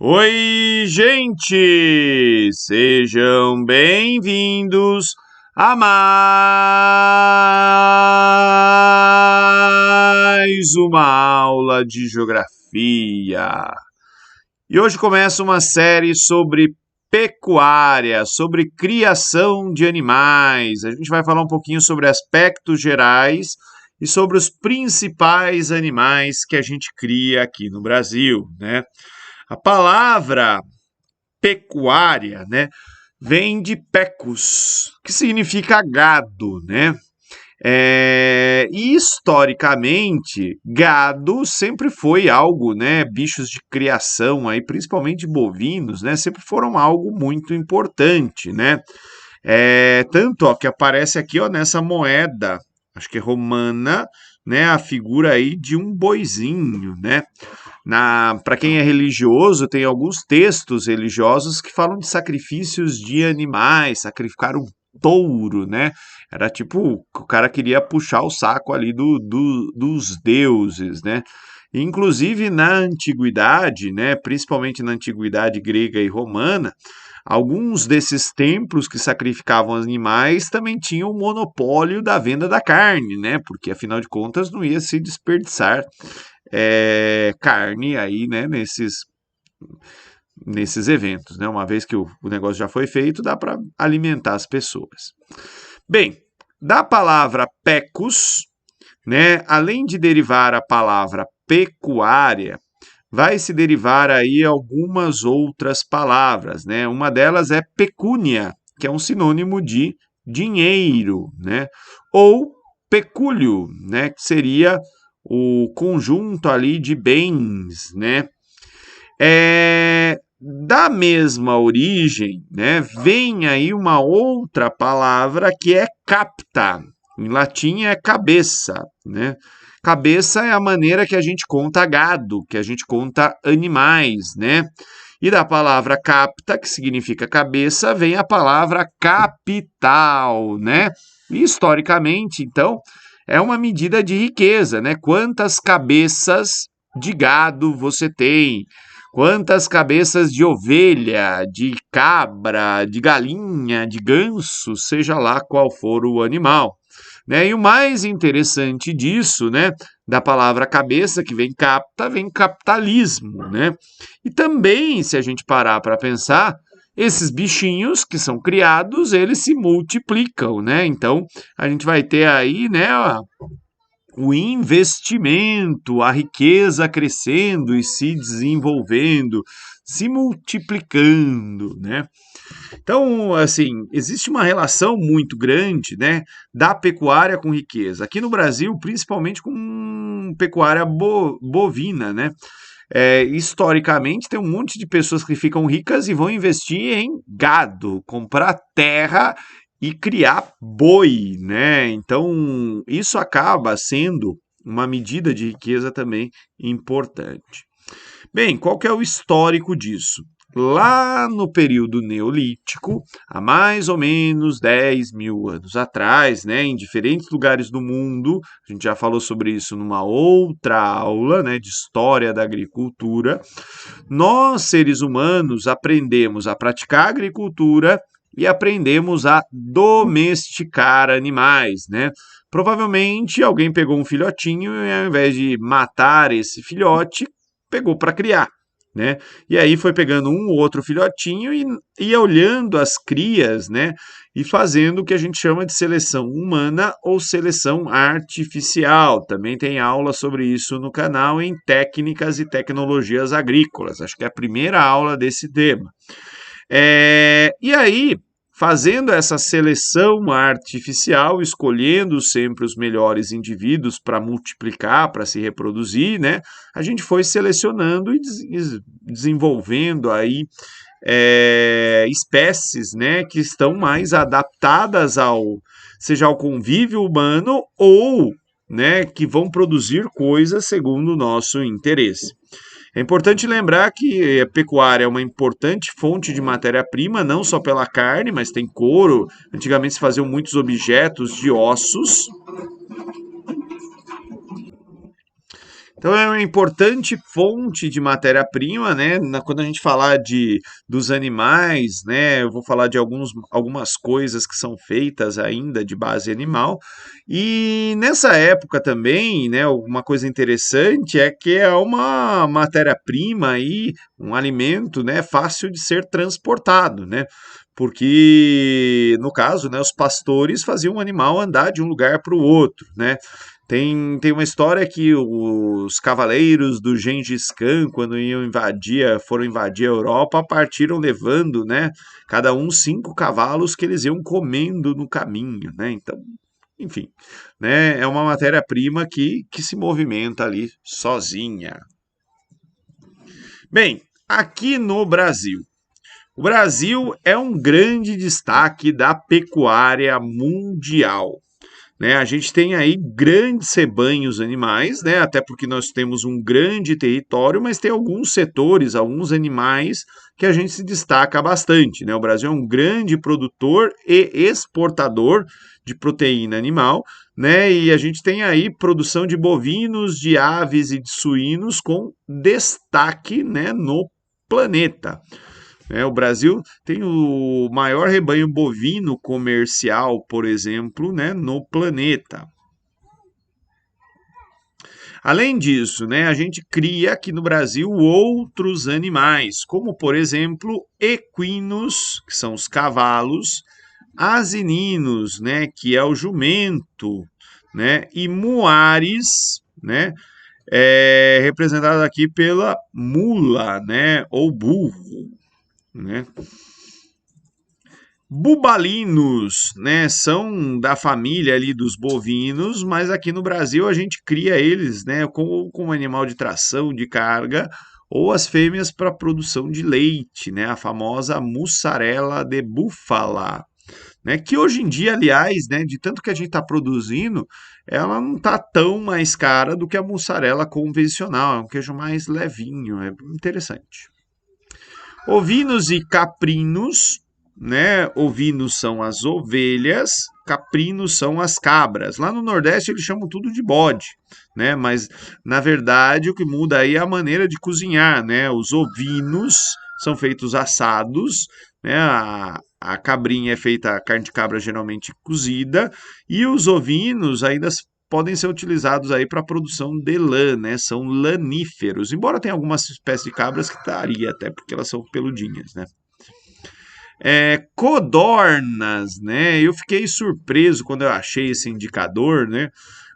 Oi, gente! Sejam bem-vindos a mais uma aula de geografia. E hoje começa uma série sobre pecuária, sobre criação de animais. A gente vai falar um pouquinho sobre aspectos gerais e sobre os principais animais que a gente cria aqui no Brasil, né? A palavra pecuária, né, vem de pecus, que significa gado, né? E historicamente, gado sempre foi algo, né? Bichos de criação, aí, principalmente bovinos, né? Sempre foram algo muito importante, né? Tanto ó, que aparece aqui ó, nessa moeda, acho que é romana, né? A figura aí de um boizinho, né? Para quem é religioso, tem alguns textos religiosos que falam de sacrifícios de animais, sacrificar um touro, né? Era tipo, o cara queria puxar o saco ali dos deuses, né? Inclusive na antiguidade, né, principalmente na antiguidade grega e romana, alguns desses templos que sacrificavam animais também tinham o monopólio da venda da carne, né? Porque afinal de contas não ia se desperdiçar carne aí, né, nesses eventos, né? Uma vez que o negócio já foi feito, dá para alimentar as pessoas. Bem, da palavra pecus, né, além de derivar a palavra pecuária, vai se derivar aí algumas outras palavras, né? Uma delas é pecúnia, que é um sinônimo de dinheiro, né? Ou pecúlio, né, que seria o conjunto ali de bens, né? Da mesma origem, né, vem aí uma outra palavra que é capta. Em latim é cabeça, né? Cabeça é a maneira que a gente conta gado, que a gente conta animais, né? E da palavra capta, que significa cabeça, vem a palavra capital, né? E historicamente, então, é uma medida de riqueza, né? Quantas cabeças de gado você tem? Quantas cabeças de ovelha, de cabra, de galinha, de ganso, seja lá qual for o animal, né? E o mais interessante disso, né, da palavra cabeça, que vem capta, vem capitalismo, né? E também, se a gente parar para pensar, esses bichinhos que são criados, eles se multiplicam, né? Então, a gente vai ter aí, né, o investimento, a riqueza crescendo e se desenvolvendo, se multiplicando, né? Então, assim, existe uma relação muito grande, né, da pecuária com riqueza. Aqui no Brasil, principalmente com pecuária bovina, né? Historicamente, tem um monte de pessoas que ficam ricas e vão investir em gado, comprar terra e criar boi, né? Então, isso acaba sendo uma medida de riqueza também importante. Bem, qual que é o histórico disso? Lá no período neolítico, há mais ou menos 10 mil anos atrás, né, em diferentes lugares do mundo, a gente já falou sobre isso numa outra aula, né, de história da agricultura, nós, seres humanos, aprendemos a praticar agricultura e aprendemos a domesticar animais, né? Provavelmente alguém pegou um filhotinho e ao invés de matar esse filhote, pegou para criar, né? E aí foi pegando um ou outro filhotinho e ia olhando as crias, né? E fazendo o que a gente chama de seleção humana ou seleção artificial. Também tem aula sobre isso no canal em técnicas e tecnologias agrícolas. Acho que é a primeira aula desse tema. E aí, fazendo essa seleção artificial, escolhendo sempre os melhores indivíduos para multiplicar, para se reproduzir, né? A gente foi selecionando e desenvolvendo aí espécies, né, que estão mais adaptadas seja ao convívio humano ou, né, que vão produzir coisas segundo o nosso interesse. É importante lembrar que a pecuária é uma importante fonte de matéria-prima, não só pela carne, mas tem couro. Antigamente se faziam muitos objetos de ossos. Então é uma importante fonte de matéria-prima, né? Quando a gente falar dos animais, né? Eu vou falar de algumas coisas que são feitas ainda de base animal. E nessa época também, né? Uma coisa interessante é que é uma matéria-prima e um alimento, né? Fácil de ser transportado, né? Porque, no caso, né, os pastores faziam o animal andar de um lugar para o outro, né? Tem uma história que os cavaleiros do Gengis Khan, quando foram invadir a Europa, partiram levando, né, cada um 5 cavalos que eles iam comendo no caminho, né? Então, enfim, né, é uma matéria-prima que se movimenta ali sozinha. Bem, aqui no Brasil. O Brasil é um grande destaque da pecuária mundial, né? A gente tem aí grandes rebanhos animais, né? Até porque nós temos um grande território, mas tem alguns setores, alguns animais que a gente se destaca bastante, né? O Brasil é um grande produtor e exportador de proteína animal, né? E a gente tem aí produção de bovinos, de aves e de suínos com destaque, né, no planeta. O Brasil tem o maior rebanho bovino comercial, por exemplo, né, no planeta. Além disso, né, a gente cria aqui no Brasil outros animais, como, por exemplo, equinos, que são os cavalos, asininos, né, que é o jumento, né, e muares, né, representado aqui pela mula, né, ou burro, né. Bubalinos, né, são da família ali dos bovinos, mas aqui no Brasil a gente cria eles, né, como animal de tração, de carga, ou as fêmeas para produção de leite, né, a famosa mussarela de búfala, né, que hoje em dia, aliás, né, de tanto que a gente está produzindo, ela não está tão mais cara do que a mussarela convencional, é um queijo mais levinho, é interessante. Ovinos e caprinos, né? Ovinos são as ovelhas, caprinos são as cabras. Lá no Nordeste eles chamam tudo de bode, né? Mas na verdade o que muda aí é a maneira de cozinhar, né? Os ovinos são feitos assados, né? A cabrinha é feita, a carne de cabra geralmente cozida, e os ovinos ainda podem ser utilizados aí para a produção de lã, né? São laníferos, embora tenha algumas espécies de cabras que estaria até porque elas são peludinhas, né? Codornas, né? Eu fiquei surpreso quando eu achei esse indicador, né?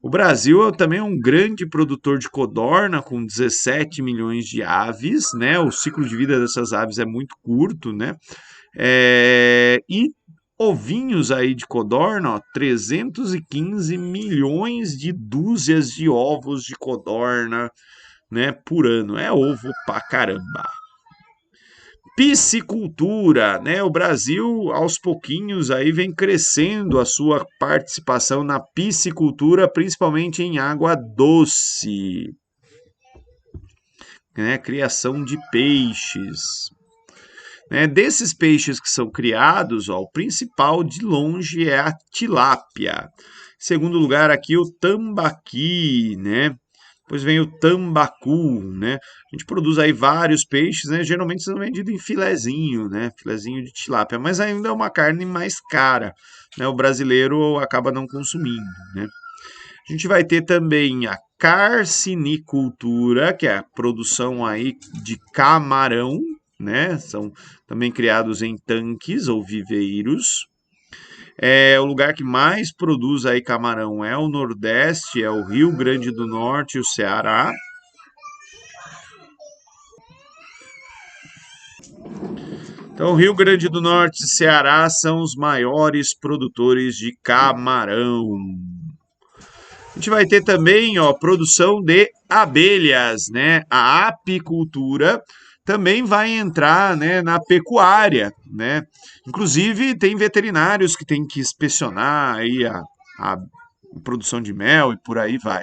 O Brasil também é um grande produtor de codorna, com 17 milhões de aves, né? O ciclo de vida dessas aves é muito curto, né? E ovinhos aí de codorna, ó, 315 milhões de dúzias de ovos de codorna, né, por ano. É ovo pra caramba. Piscicultura, né? O Brasil, aos pouquinhos, aí vem crescendo a sua participação na piscicultura, principalmente em água doce, né? Criação de peixes. Né? Desses peixes que são criados, ó, o principal de longe é a tilápia. Em segundo lugar, aqui o tambaqui, né? Depois vem o tambacu, né? A gente produz aí vários peixes, né? Geralmente são vendidos em filezinho, né? Filezinho de tilápia, mas ainda é uma carne mais cara, né? O brasileiro acaba não consumindo, né? A gente vai ter também a carcinicultura, que é a produção aí de camarão, né? São também criados em tanques ou viveiros. O lugar que mais produz aí camarão é o Nordeste, é o Rio Grande do Norte e o Ceará. Então, Rio Grande do Norte e Ceará são os maiores produtores de camarão. A gente vai ter também, ó, produção de abelhas, né? A apicultura também vai entrar, né, na pecuária, né? Inclusive tem veterinários que têm que inspecionar aí a produção de mel e por aí vai.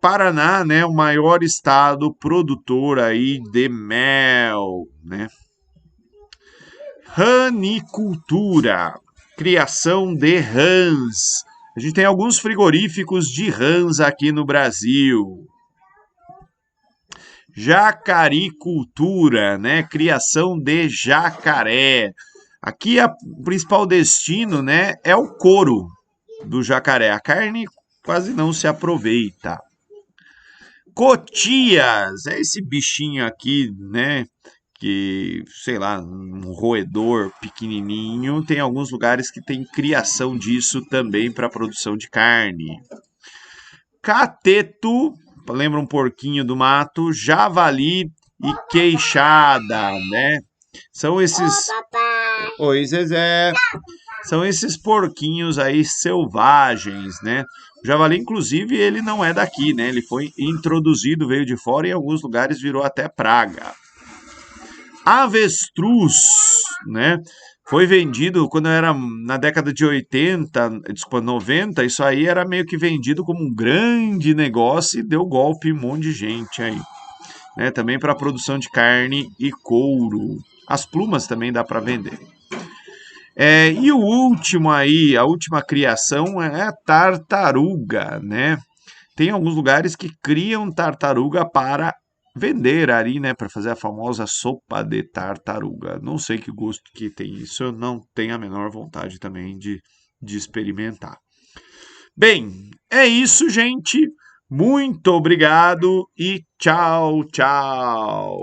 Paraná, né, o maior estado produtor aí de mel, né? Ranicultura, criação de rãs. A gente tem alguns frigoríficos de rãs aqui no Brasil. jacaricultura, né? Criação de jacaré. Aqui o principal destino, né, é o couro do jacaré. A carne quase não se aproveita. Cotias, é esse bichinho aqui, né? Que, sei lá, um roedor pequenininho. Tem alguns lugares que tem criação disso também para produção de carne. Cateto, lembra um porquinho do mato, javali e queixada, né? São esses. Oi, Zezé. São esses porquinhos aí selvagens, né? O javali, inclusive, ele não é daqui, né? Ele foi introduzido, veio de fora e em alguns lugares virou até praga. Avestruz, né? Foi vendido quando era na década de 80, desculpa, 90, isso aí era meio que vendido como um grande negócio e deu golpe em um monte de gente aí, né? Também para produção de carne e couro. As plumas também dá para vender. E o último aí, a última criação é a tartaruga, né? Tem alguns lugares que criam tartaruga para vender ali, né? Para fazer a famosa sopa de tartaruga. Não sei que gosto que tem isso, eu não tenho a menor vontade também de experimentar. Bem, é isso, gente. Muito obrigado e tchau, tchau.